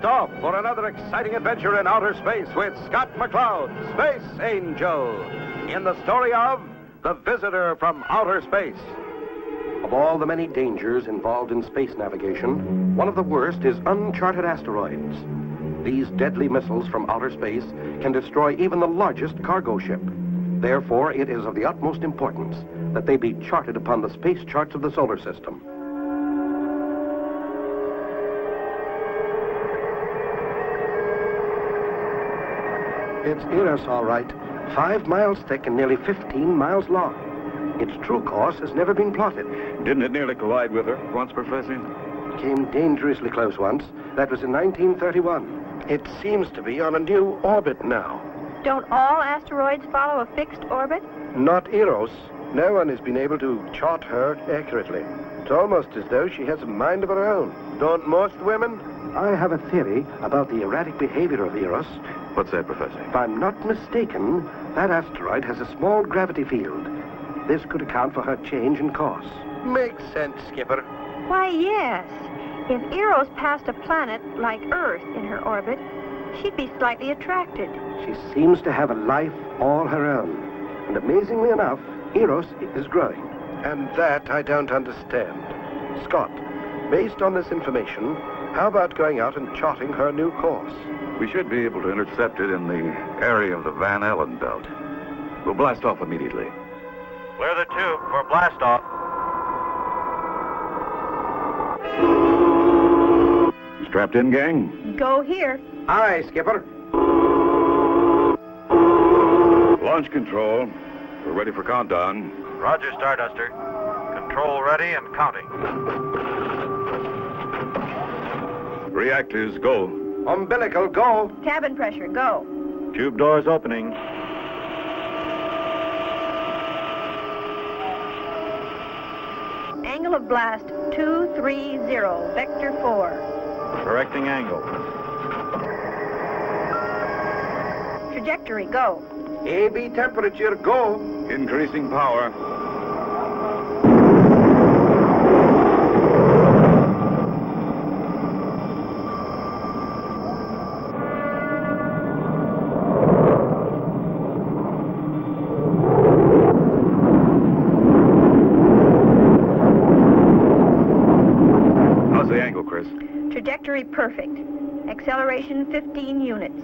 Blast off for another exciting adventure in outer space with Scott McCloud, Space Angel, in the story of The Visitor from Outer Space. Of all the many dangers involved in space navigation, one of the worst is uncharted asteroids. These deadly missiles from outer space can destroy even the largest cargo ship. Therefore, it is of the utmost importance that they be charted upon the space charts of the solar system. It's Eros, all right. 5 miles thick and nearly 15 miles long. Its true course has never been plotted. Didn't it nearly collide with her once, Professor? Came dangerously close once. That was in 1931. It seems to be on a new orbit now. Don't all asteroids follow a fixed orbit? Not Eros. No one has been able to chart her accurately. It's almost as though she has a mind of her own. Don't most women? I have a theory about the erratic behavior of Eros. What's that, Professor? If I'm not mistaken, that asteroid has a small gravity field. This could account for her change in course. Makes sense, Skipper. Why, yes. If Eros passed a planet like Earth in her orbit, she'd be slightly attracted. She seems to have a life all her own. And amazingly enough, Eros is growing. And that I don't understand. Scott, based on this information, how about going out and charting her new course? We should be able to intercept it in the area of the Van Allen belt. We'll blast off immediately. Clear the tube for blast off. Strapped in, gang? Go here. Aye, Skipper. Launch control. We're ready for countdown. Roger, Starduster. Control ready and counting. Reactors, go. Umbilical, go. Cabin pressure, go. Tube doors opening. Angle of blast 230, vector 4. Correcting angle. Trajectory, go. AB temperature, go. Increasing power. How's the angle, Chris? Trajectory perfect. Acceleration 15 units.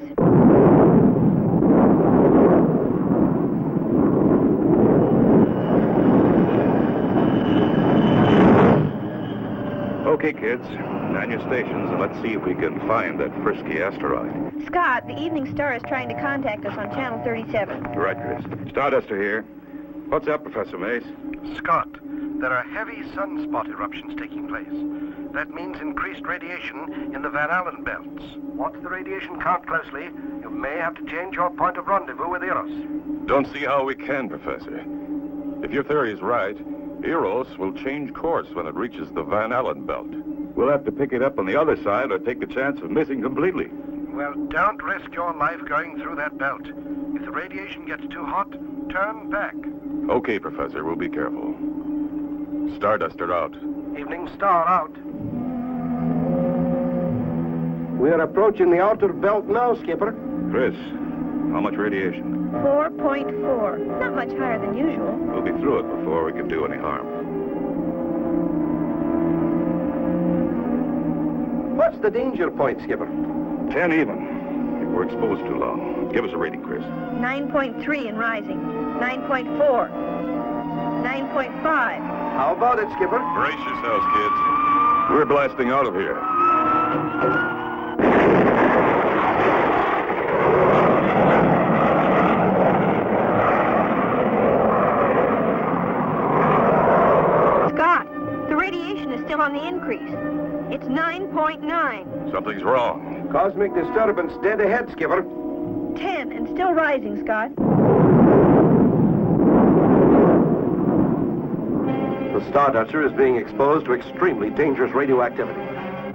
Okay, kids. Man your stations and let's see if we can find that frisky asteroid. Scott, the Evening Star is trying to contact us on channel 37. Right, Chris. Starduster here. What's up, Professor Mace? Scott, there are heavy sunspot eruptions taking place. That means increased radiation in the Van Allen belts. Watch the radiation count closely. You may have to change your point of rendezvous with Eros. Don't see how we can, Professor. If your theory is right, Eros will change course when it reaches the Van Allen belt. We'll have to pick it up on the other side or take the chance of missing completely. Well, don't risk your life going through that belt. If the radiation gets too hot, turn back. Okay, Professor, we'll be careful. Starduster out. Evening Star out. We're approaching the outer belt now, Skipper. Chris, how much radiation? 4.4. Not much higher than usual. We'll be through it before we can do any harm. What's the danger point, Skipper? 10 even. If we're exposed too long. Give us a rating, Chris. 9.3 and rising. 9.4. 9.5. How about it, Skipper? Brace yourselves, kids. We're blasting out of here. Scott, the radiation is still on the increase. It's 9.9. Something's wrong. Cosmic disturbance dead ahead, Skipper. 10 and still rising, Scott. The Starduster is being exposed to extremely dangerous radioactivity.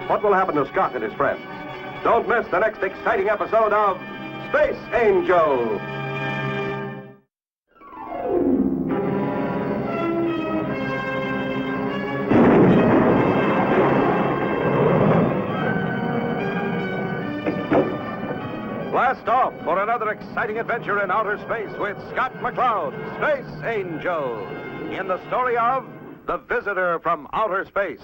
What will happen to Scott and his friends? Don't miss the next exciting episode of Space Angel. Blast off for another exciting adventure in outer space with Scott McCloud, Space Angel, in the story of The Visitor from Outer Space.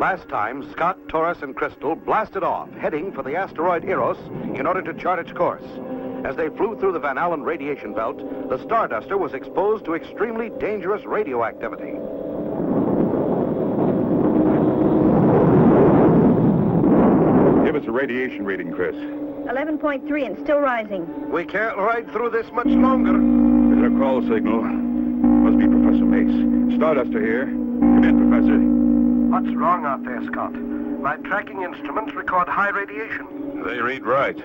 Last time, Scott, Taurus, and Crystal blasted off, heading for the asteroid Eros in order to chart its course. As they flew through the Van Allen radiation belt, the Starduster was exposed to extremely dangerous radioactivity. Give us a radiation reading, Chris. 11.3 and still rising. We can't ride through this much longer. There's a call signal. Must be Professor Mace. Starduster here. Come in, Professor. What's wrong out there, Scott? My tracking instruments record high radiation. They read right.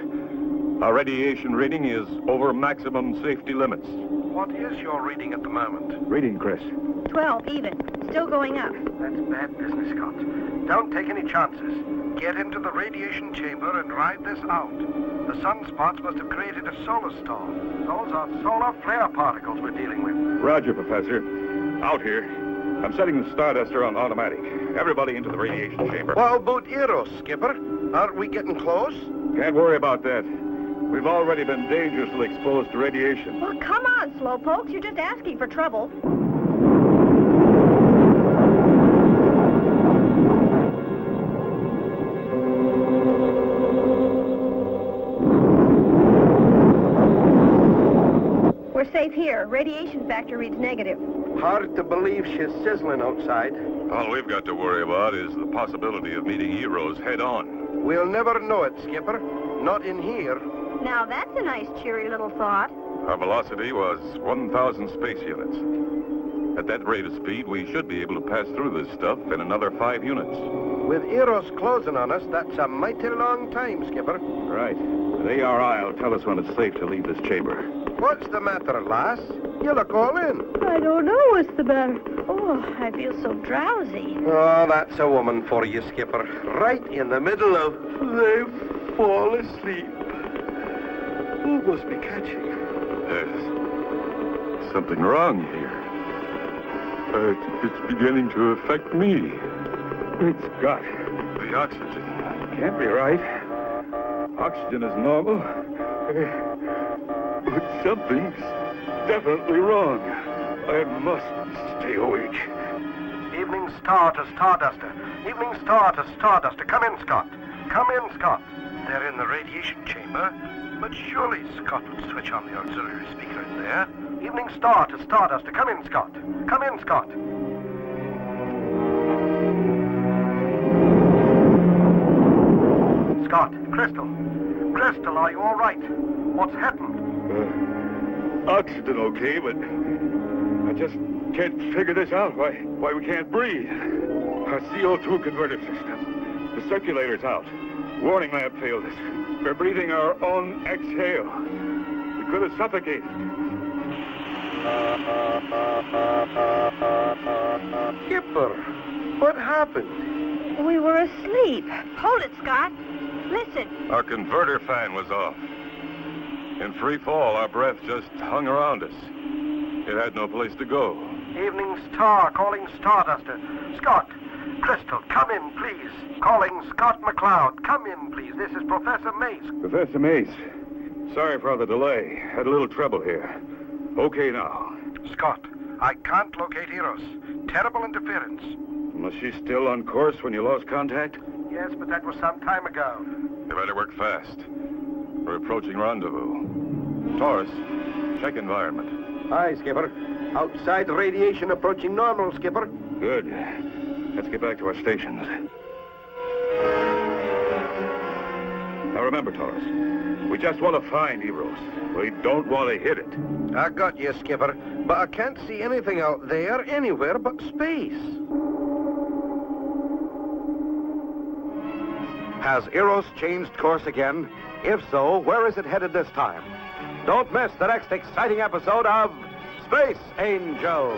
Our radiation reading is over maximum safety limits. What is your reading at the moment? Reading, Chris. 12 even. Still going up. That's bad business, Scott. Don't take any chances. Get into the radiation chamber and ride this out. The sunspots must have created a solar storm. Those are solar flare particles we're dealing with. Roger, Professor. Out here. I'm setting the Starduster on automatic. Everybody into the radiation chamber. What about Eros, Skipper? Aren't we getting close? Can't worry about that. We've already been dangerously exposed to radiation. Well, come on, slowpokes. You're just asking for trouble. We're safe here. Radiation factor reads negative. Hard to believe she's sizzling outside. All we've got to worry about is the possibility of meeting Eros head-on. We'll never know it, Skipper. Not in here. Now, that's a nice, cheery little thought. Our velocity was 1,000 space units. At that rate of speed, we should be able to pass through this stuff in another 5 units. With Eros closing on us, that's a mighty long time, Skipper. Right. The ARI will tell us when it's safe to leave this chamber. What's the matter, lass? You look all in. I don't know what's the matter. Oh, I feel so drowsy. Oh, that's a woman for you, Skipper. Right in the middle of... They fall asleep. Who must be catching? There's something wrong here. It's beginning to affect me. It's got the oxygen. Can't be right. Oxygen is normal. But something's definitely wrong. I must stay awake. Evening star to Starduster. Evening star to Starduster. Come in, Scott. Come in, Scott. They're in the radiation chamber, but surely Scott would switch on the auxiliary speaker in there. Evening star to Starduster. Come in, Scott. Come in, Scott. Scott, Crystal. Crystal, are you all right? What's happened? Oxygen okay, but I just can't figure this out. Why we can't breathe. Our CO2 converter system. The circulator's out. Warning lamp failed us. We're breathing our own exhale. We could have suffocated. Skipper, what happened? We were asleep. Hold it, Scott. Listen. Our converter fan was off. In free fall, our breath just hung around us. It had no place to go. Evening star calling Starduster. Scott, Crystal, come in, please. Calling Scott McCloud. Come in, please. This is Professor Mace. Professor Mace, sorry for the delay. Had a little trouble here. Okay now. Scott, I can't locate Eros. Terrible interference. Was she still on course when you lost contact? Yes, but that was some time ago. You better work fast. We're approaching rendezvous. Taurus, check environment. Aye, Skipper. Outside radiation approaching normal, Skipper. Good. Let's get back to our stations. Now remember, Taurus, we just want to find Eros. We don't want to hit it. I got you, Skipper, but I can't see anything out there anywhere but space. Has Eros changed course again? If so, where is it headed this time? Don't miss the next exciting episode of Space Angel.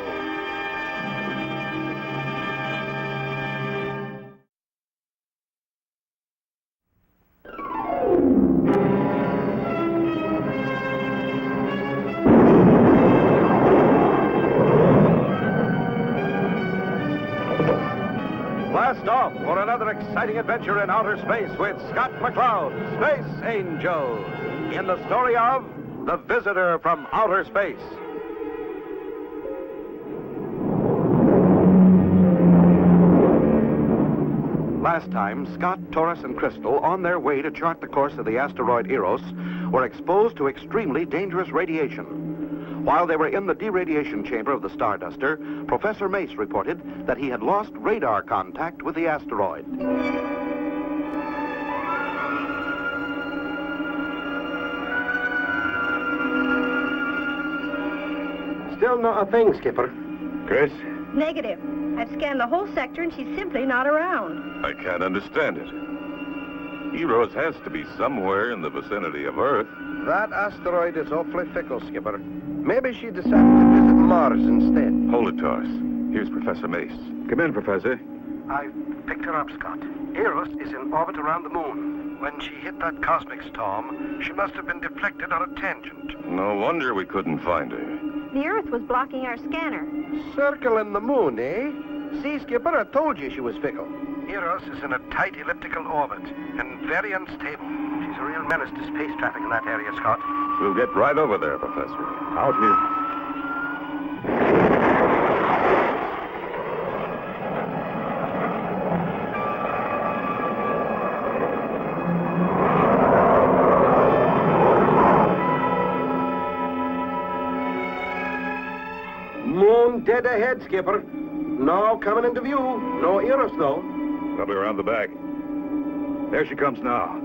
Blast off for another exciting adventure in outer space with Scott McCloud, Space Angel, in the story of The Visitor from Outer Space. Last time, Scott, Taurus, and Crystal, on their way to chart the course of the asteroid Eros, were exposed to extremely dangerous radiation. While they were in the deradiation chamber of the Starduster, Professor Mace reported that he had lost radar contact with the asteroid. Still not a thing, Skipper. Chris? Negative. I've scanned the whole sector and she's simply not around. I can't understand it. Eros has to be somewhere in the vicinity of Earth. That asteroid is awfully fickle, Skipper. Maybe she decided to visit Mars instead. Hold it, Taurus. Here's Professor Mace. Come in, Professor. I've picked her up, Scott. Eros is in orbit around the moon. When she hit that cosmic storm, she must have been deflected on a tangent. No wonder we couldn't find her. The Earth was blocking our scanner. Circling the moon, eh? See, Skipper, I told you she was fickle. Eros is in a tight elliptical orbit and very unstable. She's a real menace to space traffic in that area, Scott. We'll get right over there, Professor. Out here. Moon dead ahead, Skipper. Now coming into view. No Eros, though. Probably around the back. There she comes now.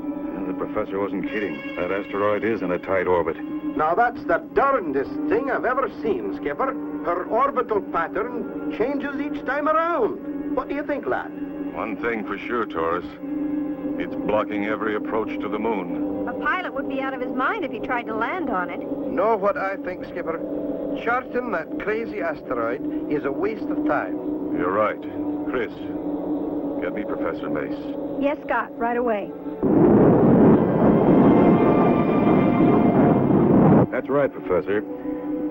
The professor wasn't kidding. That asteroid is in a tight orbit. Now, that's the darndest thing I've ever seen, Skipper. Her orbital pattern changes each time around. What do you think, lad? One thing for sure, Taurus. It's blocking every approach to the moon. A pilot would be out of his mind if he tried to land on it. Know what I think, Skipper? Charting that crazy asteroid is a waste of time. You're right. Chris, get me Professor Mace. Yes, Scott, right away. That's right, Professor.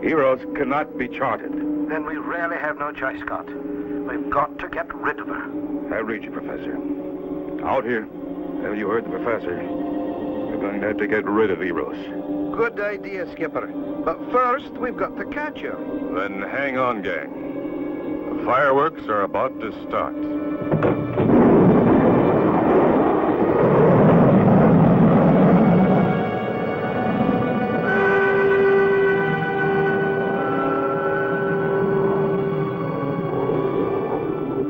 Eros cannot be charted. Then we really have no choice, Scott. We've got to get rid of her. I read you, Professor. Out here. Have you heard the Professor? We're going to have to get rid of Eros. Good idea, Skipper. But first, we've got to catch her. Then hang on, gang. The fireworks are about to start.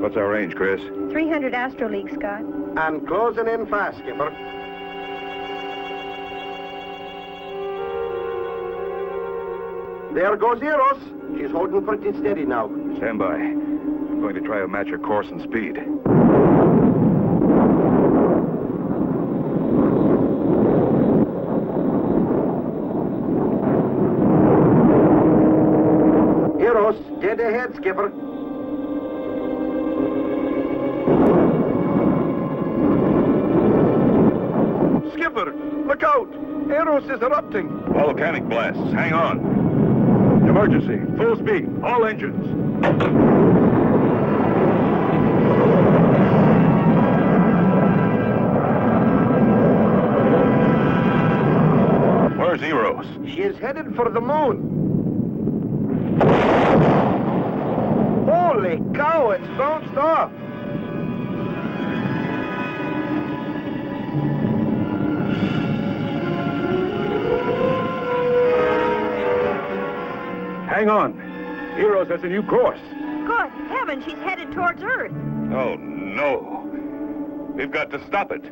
What's our range, Chris? 300 astroleagues, Scott. And closing in fast, Skipper. There goes Eros. She's holding pretty steady now. Stand by. I'm going to try to match her course and speed. Eros, dead ahead, Skipper. Skipper, look out! Eros is erupting. Volcanic blasts. Hang on. Emergency. Full speed. All engines. Where's Eros? She is headed for the moon. Holy cow, it's bounced off. Hang on. Eros has a new course. Good heaven, she's headed towards Earth. Oh, no. We've got to stop it.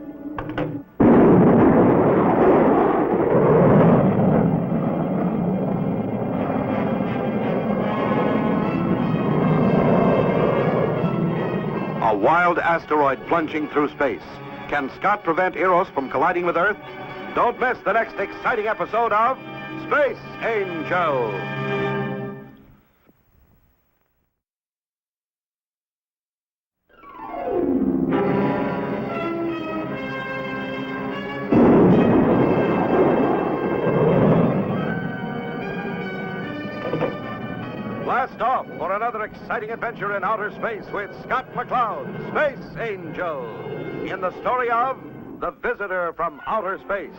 A wild asteroid plunging through space. Can Scott prevent Eros from colliding with Earth? Don't miss the next exciting episode of Space Angel. Blast off for for another exciting adventure in outer space with Scott McCloud, Space Angel, in the story of The Visitor from Outer Space.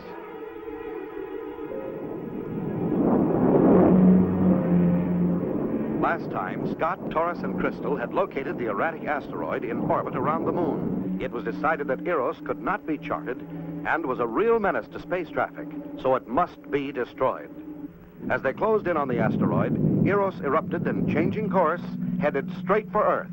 Last time, Scott, Taurus, and Crystal had located the erratic asteroid in orbit around the moon. It was decided that Eros could not be charted and was a real menace to space traffic, so it must be destroyed. As they closed in on the asteroid, Eros erupted and, changing course, headed straight for Earth.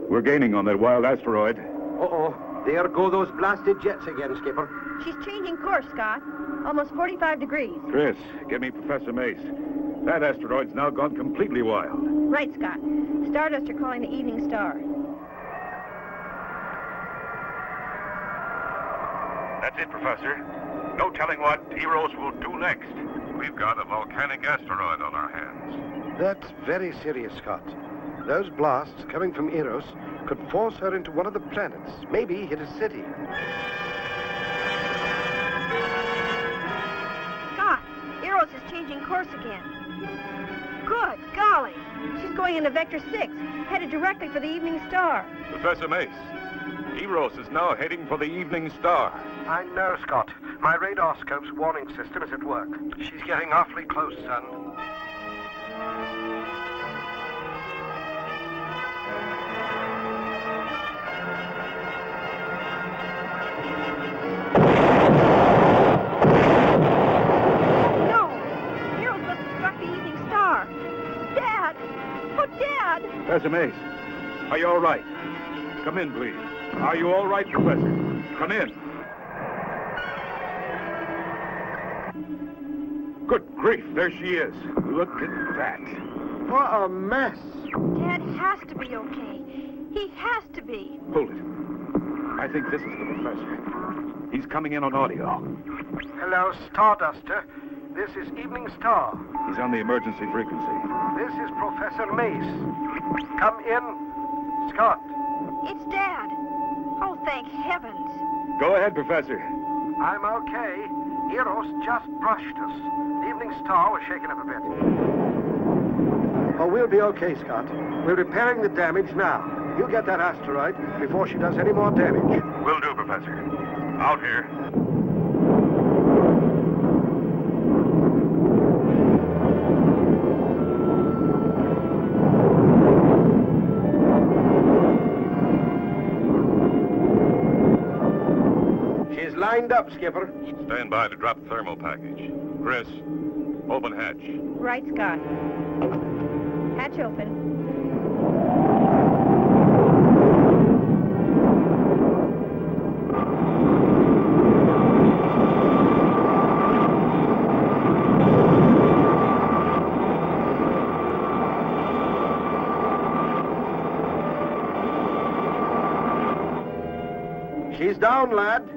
We're gaining on that wild asteroid. Uh-oh. There go those blasted jets again, Skipper. She's changing course, Scott. Almost 45 degrees. Chris, get me Professor Mace. That asteroid's now gone completely wild. Right, Scott. Starduster calling the Evening Star. That's it, Professor. No telling what Eros will do next. We've got a volcanic asteroid on our hands. That's very serious, Scott. Those blasts coming from Eros could force her into one of the planets, maybe hit a city. Scott, Eros is changing course again. Good golly. She's going into Vector 6, headed directly for the Evening Star. Professor Mace, Eros is now heading for the Evening Star. I know, Scott. My radar scope's warning system is at work. She's getting awfully close, son. Professor Mace, are you all right? Come in, please. Are you all right, Professor? Come in. Good grief, there she is. Look at that. What a mess. Dad has to be okay. He has to be. Hold it. I think this is the professor. He's coming in on audio. Hello, Starduster. This is Evening Star. He's on the emergency frequency. This is Professor Mace. Come in, Scott. It's Dad. Oh, thank heavens. Go ahead, Professor. I'm okay. Eros just brushed us. The Evening Star was shaken up a bit. Oh, we'll be okay, Scott. We're repairing the damage now. You get that asteroid before she does any more damage. Will do, Professor. Out here. She's lined up, Skipper. Stand by to drop thermal package. Chris, open hatch. Right, Scott. Hatch open. She's down, lad.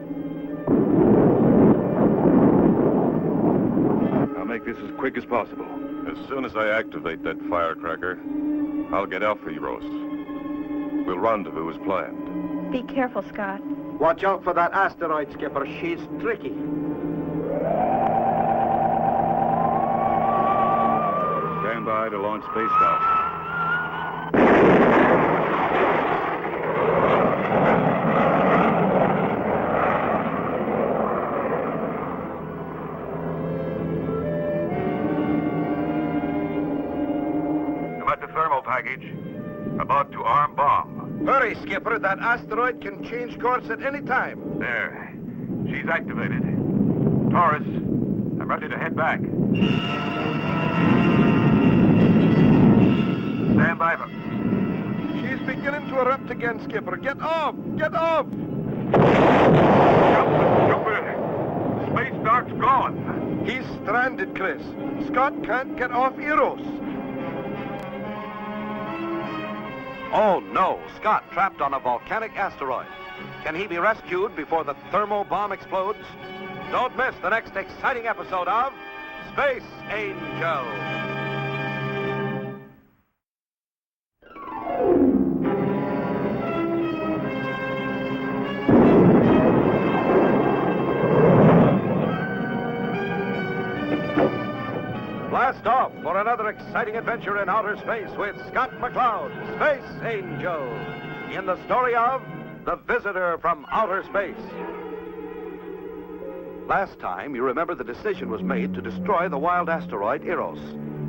I'll make this as quick as possible. As soon as I activate that firecracker, I'll get Alpha Eros. We'll rendezvous as planned. Be careful, Scott. Watch out for that asteroid, Skipper. She's tricky. Stand by to launch spacecraft. Package. About to arm bomb. Hurry, Skipper. That asteroid can change course at any time. There. She's activated. Taurus, I'm ready to head back. Stand by for... She's beginning to erupt again, Skipper. Get off! Get off! Stupid. Space Dark's gone. He's stranded, Chris. Scott can't get off Eros. Oh, no. Scott trapped on a volcanic asteroid. Can he be rescued before the thermal bomb explodes? Don't miss the next exciting episode of Space Angel. Blast off for another exciting adventure in outer space with Scott McCloud, Space Angel, in the story of The Visitor from Outer Space. Last time, you remember the decision was made to destroy the wild asteroid Eros.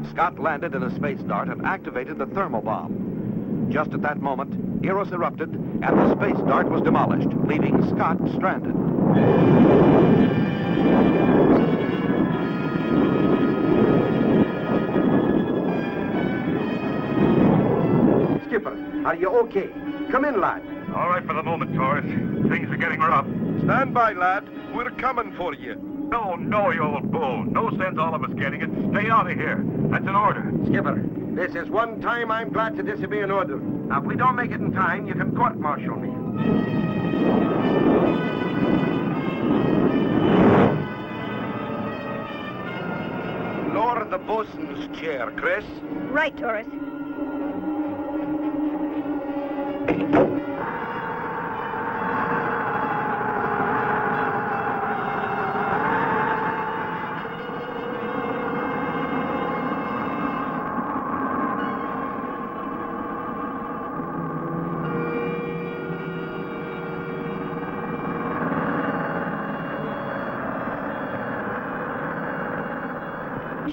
Scott landed in a space dart and activated the thermal bomb. Just at that moment, Eros erupted and the space dart was demolished, leaving Scott stranded. Skipper, are you okay? Come in, lad. All right for the moment, Torres. Things are getting rough. Stand by, lad. We're coming for you. No, you old bull. No sense all of us getting it. Stay out of here. That's an order. Skipper, this is one time I'm glad to disobey an order. Now, if we don't make it in time, you can court-martial me. Lower the bosun's chair, Chris. Right, Torres.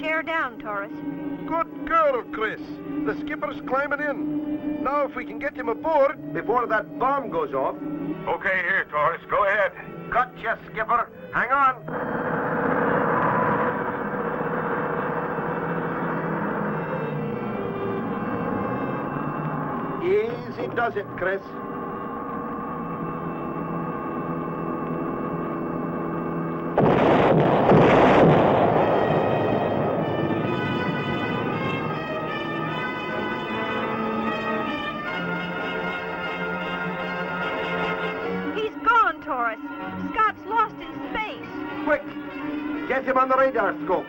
Chair down, Torres. Good girl, Chris. The skipper's climbing in. Now, if we can get him aboard Before that bomb goes off. Okay, here, Torres. Go ahead. Gotcha, Skipper. Hang on. Easy does it, Chris. Torres. Scott's lost in space. Quick! Get him on the radar scope.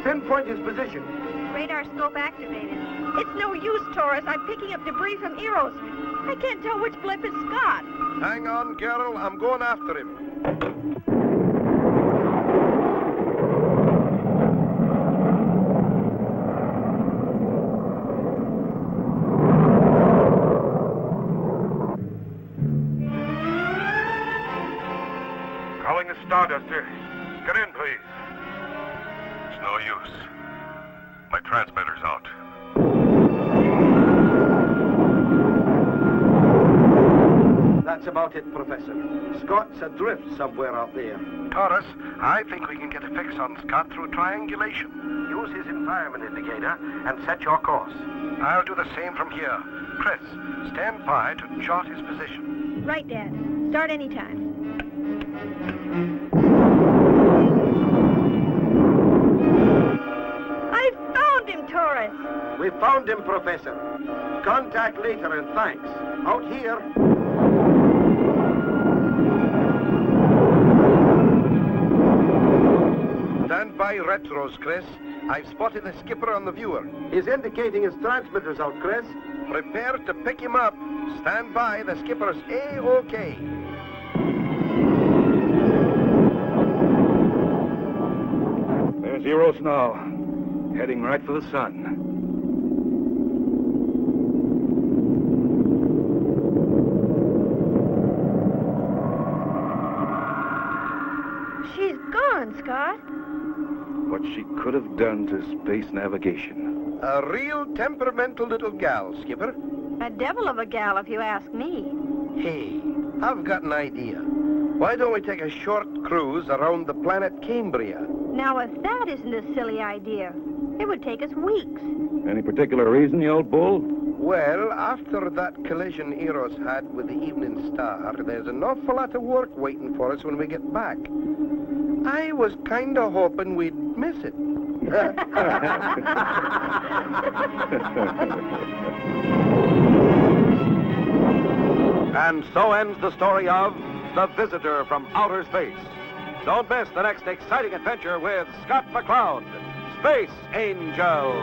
Pinpoint his position. Radar scope activated. It's no use, Torres. I'm picking up debris from Eros. I can't tell which blip is Scott. Hang on, Carol. I'm going after him. Calling the Starduster. Get in, please. It's no use. My transmitter's out. That's about it, Professor. Scott's adrift somewhere out there. Torres, I think we can get a fix on Scott through triangulation. Use his environment indicator and set your course. I'll do the same from here. Chris, stand by to chart his position. Right, Dad. Start anytime. I found him, Torres. We found him, Professor. Contact later and thanks. Out here. Stand by retros, Chris. I've spotted the skipper on the viewer. He's indicating his transmitter's out, Chris. Prepare to pick him up. Stand by, the skipper's A-OK. There's Eros now. Heading right for the sun. She's gone, Scott. What she could have done to space navigation. A real temperamental little gal, Skipper. A devil of a gal, if you ask me. Hey, I've got an idea. Why don't we take a short cruise around the planet Cambria? Now, if that isn't a silly idea, it would take us weeks. Any particular reason, you old bull? Well, after that collision Eros had with the Evening Star, there's an awful lot of work waiting for us when we get back. I was kind of hoping we'd miss it. And so ends the story of The Visitor from Outer Space. Don't miss the next exciting adventure with Scott McCloud, Space Angel.